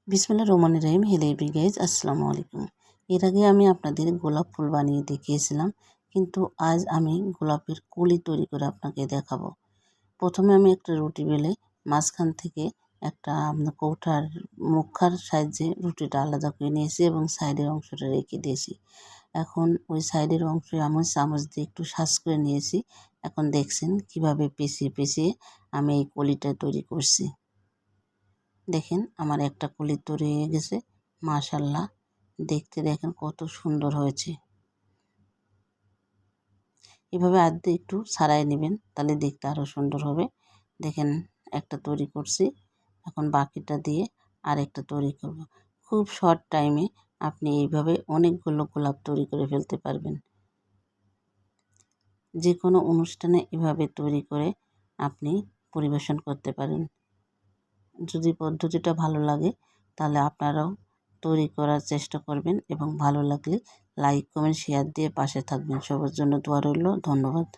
বিসমিল্লাহির রহমানির রহিম। হেলো এভরিগাইজ, আসসালামু আলাইকুম। এর আগে আমি আপনাদের গোলাপ ফুল বানিয়ে দেখিয়েছিলাম, কিন্তু আজ আমি গোলাপের কলি তৈরি করে আপনাকে দেখাবো। প্রথমে আমি একটা রুটি বেলে মাঝখান থেকে একটা কৌটার মুখার সাহায্যে রুটিটা আলাদা করে নিয়েছি এবং সাইডের অংশটা রেখে দিয়েছি। এখন ওই সাইডের অংশে আমি চামচ দিয়ে একটু সাজ করে নিয়েছি। এখন দেখছেন কিভাবে পেঁচিয়ে পেঁচিয়ে আমি এই কলিটা তৈরি করছি। দেখেন আমার একটা কলি তৈরি হয়ে গেছে। মাশাআল্লাহ, দেখতে দেখেন কত সুন্দর হয়েছে। এভাবে আধে একটু ছাড়াই নেবেন, তাহলে দেখতে আরও সুন্দর হবে। দেখেন একটা তৈরি করছি, এখন বাকিটা দিয়ে আরেকটা তৈরি করব। খুব শর্ট টাইমে আপনি এইভাবে অনেকগুলো গোলাপ তৈরি করে ফেলতে পারবেন। যে কোনো অনুষ্ঠানে এভাবে তৈরি করে আপনি পরিবেশন করতে পারেন। যদি পদ্ধতিটা ভালো লাগে তাহলে আপনারাও তৈরি করার চেষ্টা করবেন এবং ভালো লাগলে লাইক, কমেন্ট, শেয়ার দিয়ে পাশে থাকবেন। সবার জন্য দোয়া রইল। ধন্যবাদ।